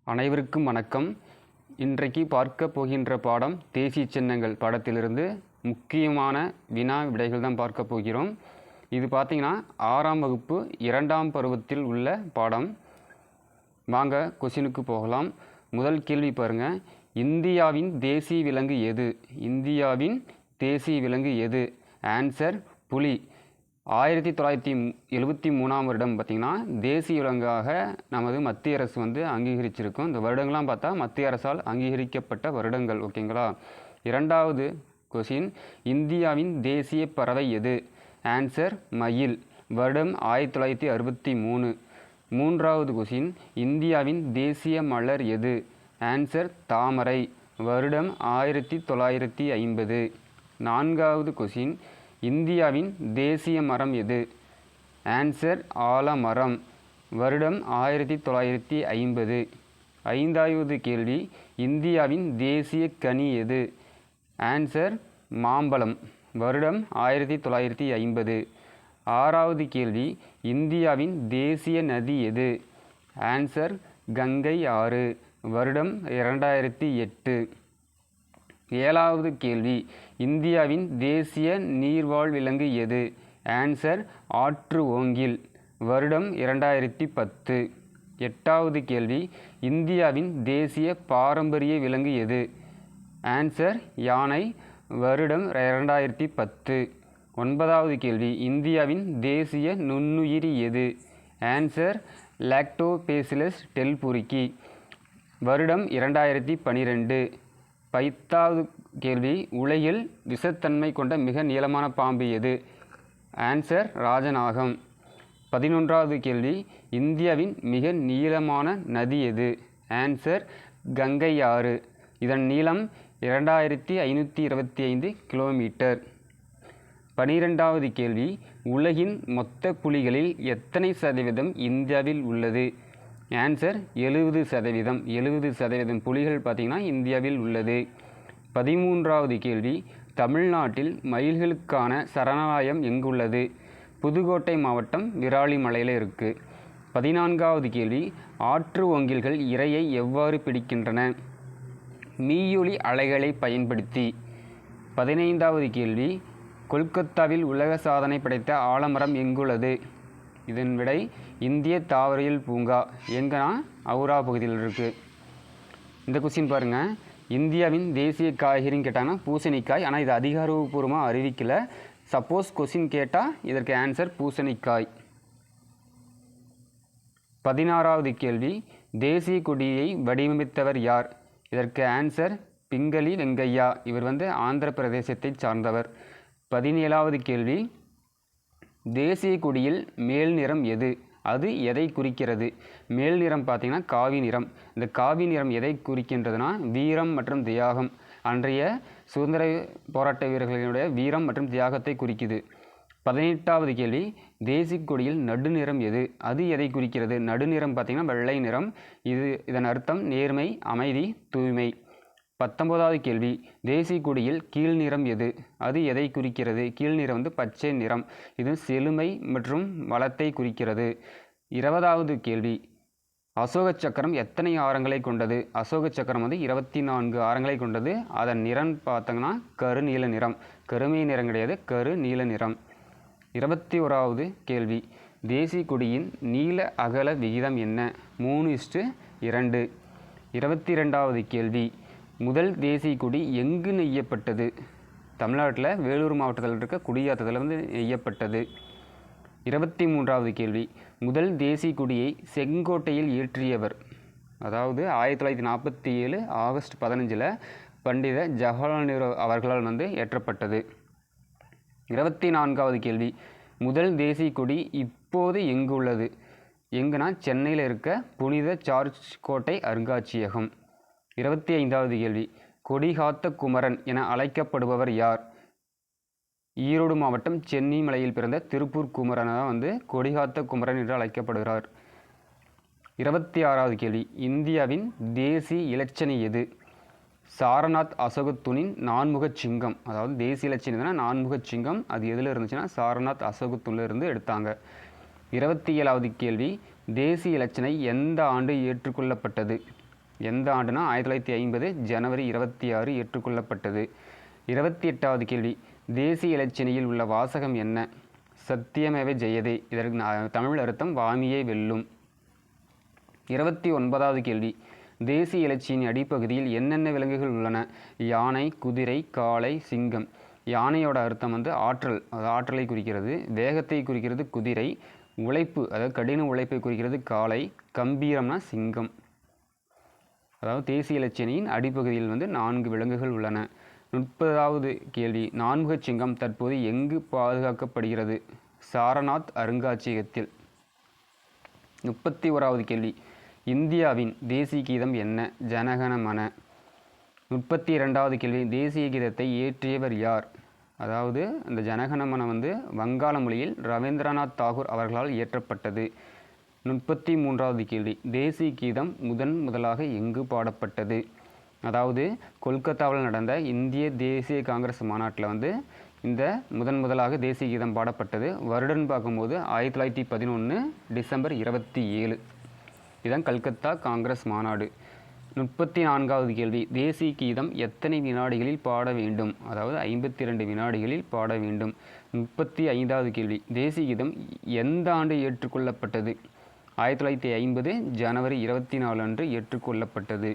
அனைவருக்கும் வணக்கம். இன்றைக்கு பார்க்க போகின்ற பாடம் தேசிய சின்னங்கள் பாடத்திலிருந்து முக்கியமான வினா விடைகள் தான் பார்க்க போகிறோம். இது பார்த்தீங்கன்னா 6ஆம் வகுப்பு 2ஆம் பருவத்தில் உள்ள பாடம். வாங்க கொஸ்டினுக்கு போகலாம். முதல் கேள்வி பாருங்க. இந்தியாவின் தேசிய விலங்கு எது? இந்தியாவின் தேசிய விலங்கு எது? ஆன்சர் புலி. 1973ஆம் வருடம் பார்த்திங்கன்னா தேசிய விலங்காக நமது மத்திய அரசு அங்கீகரிச்சிருக்கும். இந்த வருடங்கள்லாம் பார்த்தா மத்திய அரசால் அங்கீகரிக்கப்பட்ட வருடங்கள். ஓகேங்களா? இரண்டாவது கொஸ்டின், இந்தியாவின் தேசிய பறவை எது? ஆன்சர் மயில். வருடம் 1963. மூன்றாவது கொஸ்டின், இந்தியாவின் தேசிய மலர் எது? ஆன்சர் தாமரை. வருடம் 1950. நான்காவது கொஸ்டின், இந்தியாவின் தேசிய மரம் எது? ஆன்சர் ஆலமரம். வருடம் 1950. ஐந்தாவது கேள்வி, இந்தியாவின் தேசிய கனி எது? ஆன்சர் மாம்பழம். வருடம் 1950. ஆறாவது கேள்வி, இந்தியாவின் தேசிய நதி எது? ஆன்சர் கங்கை ஆறு. வருடம் 2008. ஏழாவது கேள்வி, இந்தியாவின் தேசிய நீர்வாழ் விலங்கு எது? ஆன்சர் ஆற்று ஓங்கில். வருடம் 2010. எட்டாவது கேள்வி, இந்தியாவின் தேசிய பாரம்பரிய விலங்கு எது? ஆன்சர் யானை. வருடம் 2010. ஒன்பதாவது கேள்வி, இந்தியாவின் தேசிய நுண்ணுயிரி எது? Answer lactobacillus delbrueckii. வருடம் 2012. 10வது கேள்வி, உலகில் விஷத்தன்மை கொண்ட மிக நீளமான பாம்பு எது? ஆன்சர் ராஜநாகம். 11வது கேள்வி, இந்தியாவின் மிக நீளமான நதி எது? ஆன்சர் கங்கை ஆறு. இதன் நீளம் 2525 கிலோமீட்டர். 12வது கேள்வி, உலகின் மொத்த புலிகளில் எத்தனை சதவீதம் இந்தியாவில் உள்ளது? ஆன்சர் 70%. 70% புலிகள் பார்த்திங்கன்னா இந்தியாவில் உள்ளது. 13வது கேள்வி, தமிழ்நாட்டில் மயில்களுக்கான சரணாலயம் எங்குள்ளது? புதுக்கோட்டை மாவட்டம் விராலிமலையில் இருக்குது. 14வது கேள்வி, ஆற்று ஓங்கில்கள் இரையை எவ்வாறு பிடிக்கின்றன? மீயொலி அலைகளை பயன்படுத்தி. 15வது கேள்வி, கொல்கத்தாவில் உலக சாதனை படைத்த ஆலமரம் எங்குள்ளது? இதன் விடை இந்திய தாவரியல் பூங்கா. எங்கன்னா அவுரா பகுதியில் இருக்குது. இந்த கொஸ்டின் பாருங்கள். இந்தியாவின் தேசிய காய்கறின்னு கேட்டாங்கன்னா பூசணிக்காய். ஆனால் இது அதிகாரப்பூர்வமாக அறிவிக்கலை. சப்போஸ் கொஸ்டின் கேட்டால் இதற்கு ஆன்சர் பூசணிக்காய். 16வது கேள்வி, தேசிய கொடியை வடிவமைத்தவர் யார்? இதற்கு ஆன்சர் பிங்களி வெங்கையா. இவர் ஆந்திர பிரதேசத்தை சார்ந்தவர். 17வது கேள்வி, தேசிய கொடியில் மேல் நிறம் எது? அது எதை குறிக்கிறது? மேல் நிறம் பார்த்திங்கன்னா காவி நிறம். இந்த காவி நிறம் எதை குறிக்கின்றதுனா வீரம் மற்றும் தியாகம். அன்றைய சுதந்திர போராட்ட வீரர்களுடைய வீரம் மற்றும் தியாகத்தை குறிக்குது. 18வது கேள்வி, தேசிய கொடியில் நடுநிறம் எது? அது எதை குறிக்கிறது? நடுநிறம் பார்த்திங்கன்னா வெள்ளை நிறம். இதன் அர்த்தம் நேர்மை, அமைதி, தூய்மை. 19வது கேள்வி, தேசிய கொடியில் கீழ் நிறம் எது? அது எதை குறிக்கிறது? கீழ் நிறம் பச்சை நிறம். இது செழுமை மற்றும் வளத்தை குறிக்கிறது. 20வது கேள்வி, அசோக சக்கரம் எத்தனை ஆரங்களை கொண்டது? அசோக சக்கரம் 24 ஆரங்களை கொண்டது. அதன் நிறம் பார்த்தோங்கன்னா கருநீல நிறம். கருமை நிறம் கிடையாது, கருநீல நிறம். 21வது கேள்வி, தேசிய கொடியின் நீள அகல விகிதம் என்ன? 3:2. 22வது கேள்வி, முதல் தேசிய கொடி எங்கு நெய்யப்பட்டது? தமிழ்நாட்டில் வேலூர் மாவட்டத்தில் இருக்க குடியாத்தத்தில் நெய்யப்பட்டது. 23வது கேள்வி, முதல் தேசிய கொடியை செங்கோட்டையில் ஏற்றியவர்? அதாவது 1947 ஆகஸ்ட் 15 பண்டித ஜவஹர்லால் நேரு அவர்களால் ஏற்றப்பட்டது. 24வது கேள்வி, முதல் தேசிய கொடி இப்போது எங்கு உள்ளது? எங்குனா சென்னையில் இருக்க புனித ஜார்ஜ் கோட்டை அருங்காட்சியகம். 25வது கேள்வி, கொடிகாத்த குமரன் என அழைக்கப்படுபவர் யார்? ஈரோடு மாவட்டம் சென்னி மலையில் பிறந்த திருப்பூர் குமரன் தான் கொடிகாத்த குமரன் என்று அழைக்கப்படுகிறார். 26வது கேள்வி, இந்தியாவின் தேசிய இலச்சினை எது? சாரநாத் அசோகத்தூனின் நான்முக சிங்கம். அதாவது தேசிய இலச்சினை நான்முக சிங்கம். அது எதில் இருந்துச்சுன்னா சாரநாத் அசோகத்தூனில் இருந்து எடுத்தாங்க. 27வது கேள்வி, தேசிய இலச்சினை எந்த ஆண்டு ஏற்றுக்கொள்ளப்பட்டது? எந்த ஆண்டுனா 1950 ஜனவரி 26 ஏற்றுக்கொள்ளப்பட்டது. 28வது கேள்வி, தேசிய இலச்சினையில் உள்ள வாசகம் என்ன? சத்தியமேவ ஜெயதே. இதற்கு தமிழ் அர்த்தம் வாமியே வெல்லும். 29வது கேள்வி, தேசிய இலச்சியின் அடிப்பகுதியில் என்னென்ன விலங்குகள் உள்ளன? யானை, குதிரை, காளை, சிங்கம். யானையோட அர்த்தம் ஆற்றல், அது ஆற்றலை குறிக்கிறது. வேகத்தை குறிக்கிறது குதிரை. உழைப்பு, அதாவது கடின உழைப்பை குறிக்கிறது காளை. கம்பீரம்னா சிங்கம். அதாவது தேசிய இலச்சினையின் அடிப்பகுதியில் 4 விலங்குகள் உள்ளன. 30வது கேள்வி, நான்முகச் சிங்கம் தற்போது எங்கு பாதுகாக்கப்படுகிறது? சாரநாத் அருங்காட்சியகத்தில். 31வது கேள்வி, இந்தியாவின் தேசிய கீதம் என்ன? ஜனகணமன. 32வது கேள்வி, தேசிய கீதத்தை இயற்றியவர் யார்? அதாவது அந்த ஜனகணமன வங்காள மொழியில் ரவீந்திரநாத் தாகூர் அவர்களால் இயற்றப்பட்டது. 33வது கேள்வி, தேசிய கீதம் முதலாக எங்கு பாடப்பட்டது? அதாவது கொல்கத்தாவில் நடந்த இந்திய தேசிய காங்கிரஸ் மாநாட்டில் இந்த முதலாக தேசிய கீதம் பாடப்பட்டது. வருடம் பார்க்கும்போது 1911 டிசம்பர் 27. இதுதான் கல்கத்தா காங்கிரஸ் மாநாடு. 34வது கேள்வி, தேசிய கீதம் எத்தனை வினாடிகளில் பாட வேண்டும்? அதாவது 52 வினாடிகளில் பாட வேண்டும். 35வது கேள்வி, தேசிய கீதம் எந்த ஆண்டு ஏற்றுக்கொள்ளப்பட்டது? 1950 ஜனவரி 24 அன்று ஏற்றுக்கொள்ளப்பட்டது.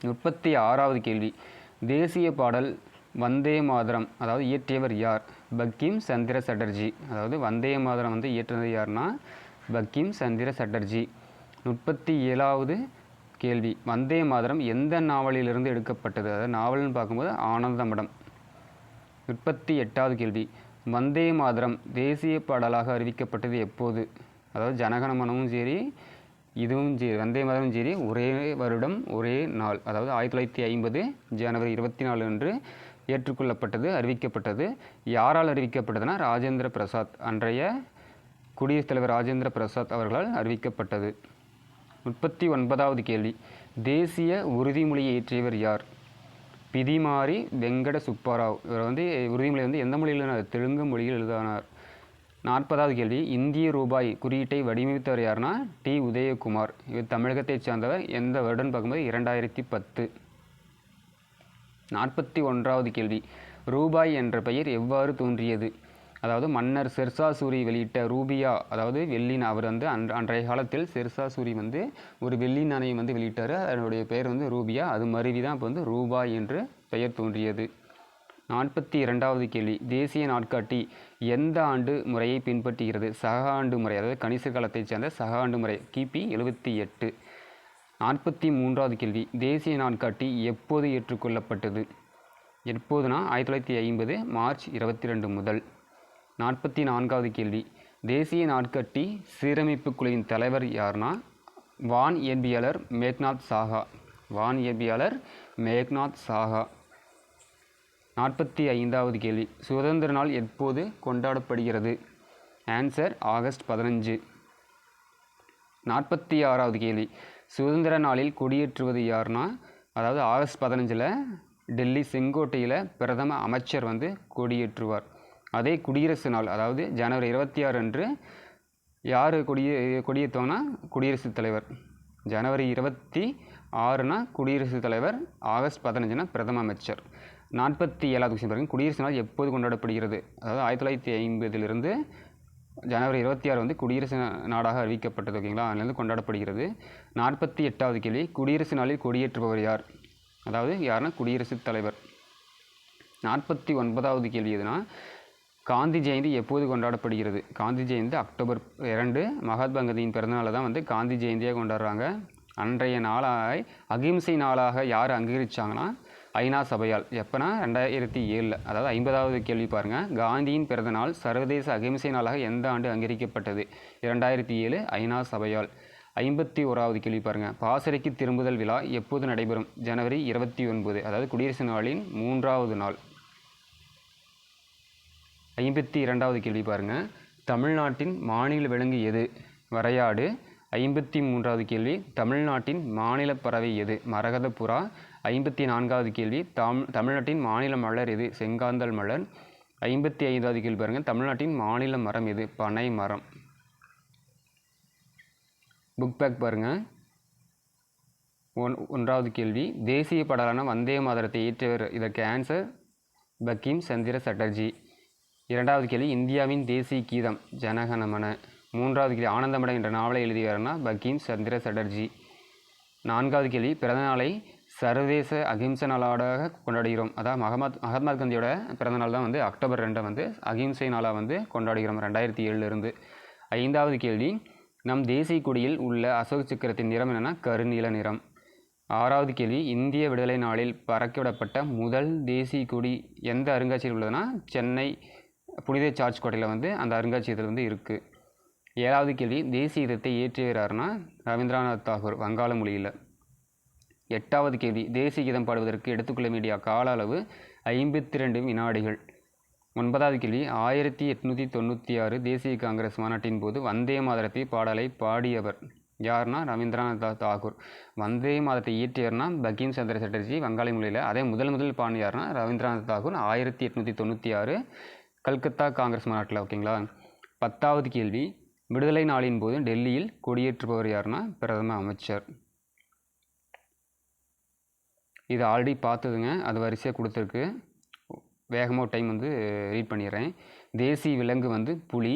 36வது கேள்வி, தேசிய பாடல் வந்தே மாதரம் அதாவது இயற்றியவர் யார்? பங்கிம் சந்திர சட்டர்ஜி. அதாவது வந்தே மாதரம் இயற்றினது யாருன்னா பங்கிம் சந்திர சட்டர்ஜி. 37வது கேள்வி, வந்தே மாதரம் எந்த நாவலிலிருந்து எடுக்கப்பட்டது? அதாவது நாவல்னு பார்க்கும்போது ஆனந்தமடம். 38வது கேள்வி, வந்தே மாதரம் தேசிய பாடலாக அறிவிக்கப்பட்டது எப்போது? அதாவது ஜனகணமனமும் சரி இதுவும் சரி வந்தே மாதரம் சரி ஒரே வருடம் ஒரே நாள், அதாவது 1950 ஜனவரி 24 அன்று ஏற்றுக்கொள்ளப்பட்டது, அறிவிக்கப்பட்டது. யாரால் அறிவிக்கப்பட்டதுன்னா ராஜேந்திர பிரசாத், அன்றைய குடியரசுத் தலைவர் ராஜேந்திர பிரசாத் அவர்களால் அறிவிக்கப்பட்டது. 39வது கேள்வி, தேசிய உறுதிமொழியை இயற்றியவர் யார்? பிதிமாரி வெங்கட சுப்பாராவ். இவர் உறுதிமொழி எந்த மொழியில்? தெலுங்கு மொழியில் எழுதினார். 40வது கேள்வி, இந்திய ரூபாய் குறியீட்டை வடிவமைத்தவர் யாருன்னா டி. உதயகுமார். இவர் தமிழகத்தை சார்ந்தவர். எந்த வருடம் பார்க்கும்போது 2010. 41வது கேள்வி, ரூபாய் என்ற பெயர் எவ்வாறு தோன்றியது? அதாவது மன்னர் ஷெர்ஷா சூரி வெளியிட்ட ரூபியா, அதாவது வெள்ளி, அவர் அன்றைய காலத்தில் ஷெர்ஷா சூரி ஒரு வெள்ளி நாணயம் வெளியிட்டார். அதனுடைய பெயர் ரூபியா. அது மருவி தான் இப்போ ரூபாய் என்று பெயர் தோன்றியது. 42வது கேள்வி, தேசிய நாட்காட்டி எந்த ஆண்டு முறையை பின்பற்றுகிறது? சக ஆண்டு முறை, அதாவது கணிச காலத்தைச் சேர்ந்த சக ஆண்டு முறை, கிபி 78. 43வது கேள்வி, தேசிய நாட்காட்டி எப்போது ஏற்றுக்கொள்ளப்பட்டது? எப்போதுனா 1950 மார்ச் 22 முதல். 44வது கேள்வி, தேசிய நாட்காட்டி சீரமைப்பு குழுவின் தலைவர் யார்னா வான் இயற்பியலர் மேக்நாத் சாஹா. வான் இயற்பியலர் மேக்நாத் சாஹா. 45வது கேள்வி, சுதந்திர நாள் எப்போது கொண்டாடப்படுகிறது? Answer August 15. 46வது கேள்வி, சுதந்திர நாளில் கொடியேற்றுவது யார்னா அதாவது ஆகஸ்ட் 15 டெல்லி செங்கோட்டையில் பிரதம அமைச்சர் கொடியேற்றுவார். அதே குடியரசு நாள், அதாவது ஜனவரி 26 அன்று யார் கொடியேற்றுவாங்கன்னா குடியரசுத் தலைவர். ஜனவரி 26னா குடியரசுத் தலைவர், ஆகஸ்ட் 15னா பிரதம அமைச்சர். 47வது விஷயம் பாருங்கள், குடியரசு நாள் எப்போது கொண்டாடப்படுகிறது? அதாவது 1950 ஜனவரி 26 குடியரசு நாடாக அறிவிக்கப்பட்டது. ஓகேங்களா, அதிலிருந்து கொண்டாடப்படுகிறது. 48வது கேள்வி, குடியரசு நாளில் கொடியேற்றுபவர் யார்? அதாவது யாருன்னா குடியரசுத் தலைவர். 49வது கேள்வி எதுனா காந்தி ஜெயந்தி எப்போது கொண்டாடப்படுகிறது? காந்தி ஜெயந்தி அக்டோபர் 2. மகாத்மா காந்தியின் பிறந்தநாளை தான் காந்தி ஜெயந்தியாக கொண்டாடுறாங்க. அன்றைய நாளாக அகிம்சை நாளாக யார் அங்கீகரித்தாங்கன்னா ஐநா சபையால். எப்போனா 2007. அதாவது 50வது கேள்வி பாருங்கள், காந்தியின் பிறந்தநாள் சர்வதேச அகிம்சை நாளாக எந்த ஆண்டு அங்கீகரிக்கப்பட்டது? 2007 ஐநா சபையால். 51வது கேள்வி பாருங்கள், பாசறைக்கு திரும்புதல் விழா எப்போது நடைபெறும்? ஜனவரி 29. அதாவது குடியரசு நாளின் 3வது நாள். 52வது கேள்வி பாருங்கள், தமிழ்நாட்டின் மாநில விலங்கு எது? வரையாடு. 53வது கேள்வி, தமிழ்நாட்டின் மாநில பறவை எது? மரகத புறா. 54வது கேள்வி, தமிழ்நாட்டின் மாநில மலர் எது? செங்காந்தள் மலர். 55வது கேள்வி பாருங்கள், தமிழ்நாட்டின் மாநில மரம் எது? பனை மரம். புக் பேக் பாருங்கள். ஒன்றாவது கேள்வி, தேசிய பாடலான வந்தே மாதரத்தை இயற்றியவர். இதற்கு ஆன்சர் பங்கிம் சந்திர சட்டர்ஜி. இரண்டாவது கேள்வி, இந்தியாவின் தேசிய கீதம் ஜனகணமன. மூன்றாவது கேள்வி, ஆனந்தமடம் என்ற நாவலை எழுதியவர்னா பங்கிம் சந்திர சட்டர்ஜி. நான்காவது கேள்வி, பிறந்த நாளை சர்வதேச அகிம்சை நாளாக கொண்டாடுகிறோம். அதாவது மகாத்மா காந்தியோட பிறந்தநாள் தான் வந்து அக்டோபர் 2 வந்து அகிம்சை நாளாக வந்து கொண்டாடுகிறோம் 2007 ஐந்தாவது கேள்வி, நம் தேசிய கொடியில் உள்ள அசோக சக்கரத்தின் நிறம் என்னென்னா கருநீல நிறம். ஆறாவது கேள்வி, இந்திய விடுதலை நாளில் பறக்கவிடப்பட்ட முதல் தேசிய கொடி எந்த அருங்காட்சியகத்தில் உள்ளதுன்னா சென்னை புனித சார்ஜ் கோட்டையில் வந்து அந்த அருங்காட்சியகத்தில் வந்து இருக்குது. ஏழாவது கேள்வி, தேசிய கீதத்தை இயற்றியவரார்னா ரவீந்திரநாத் தாகூர் வங்காள மொழியில். எட்டாவது கேள்வி, தேசிய கீதம் பாடுவதற்கு எடுத்துக்கொள்ள வேண்டிய கால அளவு 52 வினாடிகள். ஒன்பதாவது கேள்வி, 1896 தேசிய காங்கிரஸ் மாநாட்டின் போது வந்தே மாதரத்தை பாடலை பாடியவர் யார்னா ரவீந்திரநாத் தாகூர். வந்தே மாதத்தை இயற்றியவர்னா பங்கிம் சந்திர சட்டர்ஜி வங்காளி மொழியில். அதே முதல் பாடியார்னா ரவீந்திரநாத் தாகூர் 1896 கல்கத்தா காங்கிரஸ் மாநாட்டில். ஓகேங்களா. பத்தாவது கேள்வி, விடுதலை நாளின் போது டெல்லியில் கொடியேற்றுபவர் யார்னா பிரதம அமைச்சர். இது ஆல்ரெடி பார்த்ததுங்க, அது வரிசையாக கொடுத்துருக்கு. வேகமாக டைம் வந்து ரீட் பண்ணிடுறேன். தேசிய விலங்கு வந்து புலி,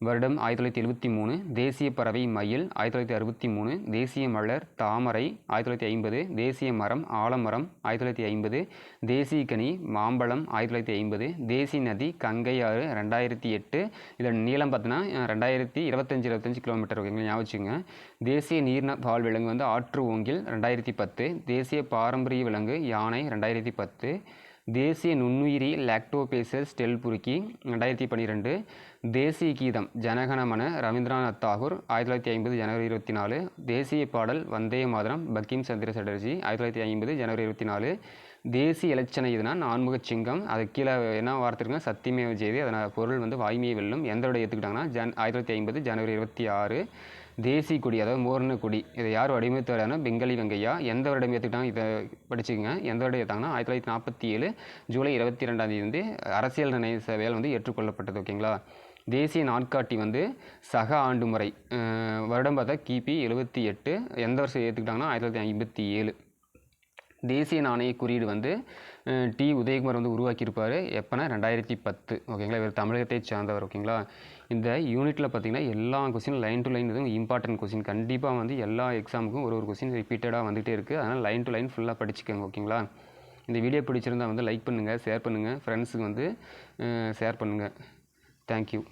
வருடம் 1973. தேசிய பறவை மயில் 1963. தேசிய மலர் தாமரை 1950. தேசிய மரம் ஆலமரம் 1950. தேசிய கனி மாம்பழம் 1950. தேசிய நதி கங்கை ஆறு 2008. இதன் நீளம் பார்த்தீங்கன்னா 2025 கிலோமீட்டர். ஓகேங்களா, ஞாபகம் வச்சுங்க. தேசிய நீர் பால் விலங்கு வந்து ஆற்று ஓங்கில் 2010. தேசிய பாரம்பரிய விலங்கு யானை 2010. தேசிய நுண்ணுயிரி லாக்டோபேசஸ் டெல்புருக்கி 2012. தேசிய கீதம் ஜனகணமன ரவீந்திரநாத் தாகூர் 1950 ஜனவரி 24. தேசிய பாடல் வந்தே மாதரம் பங்கிம் சந்திர சட்டர்ஜி 1950 ஜனவரி 24. தேசிய இலச்சனை இதுனா நான்முக சிங்கம். அது கீழே என்ன வார்த்தை இருக்குன்னா சத்தியமேவ ஜெயதே. அதனால் பொருள் வந்து வாய்மையை வெல்லும். எந்தோட ஏற்றுக்கிட்டாங்கன்னா 1950 ஜனவரி 26. தேசிய கொடி அதாவது மோர்ன கொடி இதை யார் வடிவமைத்தாருன்னா பெங்காலி வெங்கையா. எந்த வருடம் ஏற்றுக்கிட்டாங்க இதை படிச்சுக்கோங்க. எந்த வருடம் ஏற்றாங்கன்னா 1947 ஜூலை 22 வந்து அரசியல் நிர்ணய சபையால் வந்து ஏற்றுக்கொள்ளப்பட்டது. ஓகேங்களா. தேசிய நாட்காட்டி வந்து சக ஆண்டு முறை வருடம் பார்த்தா கிபி 78. எந்த வருஷம் ஏற்றுக்கிட்டாங்கன்னா 1957. தேசிய நாணய குறியீடு வந்து டி உதயகுமார் வந்து உருவாக்கியிருப்பார். எப்போனா 2010. ஓகேங்களா. இவர் தமிழகத்தை சார்ந்தவர். ஓகேங்களா. இந்த யூனிட்டில் பார்த்திங்கன்னா எல்லா கொஸ்டின் லைன் டு லைன் இதுவும் இம்பார்ட்டன்ட் கொஸ்டின். கண்டிப்பாக வந்து எல்லா எக்ஸாமுக்கும் ஒரு கொஸ்டின் ரிப்பீட்டடாக வந்துகிட்டே இருக்குது. அதனால் லைன் டு லைன் ஃபுல்லாக படிச்சுக்கோங்க. ஓகேங்களா. இந்த வீடியோ பிடிச்சிருந்தால் வந்து லைக் பண்ணுங்கள், ஷேர் பண்ணுங்கள், ஃப்ரெண்ட்ஸுக்கு வந்து ஷேர் பண்ணுங்கள். தேங்க்யூ.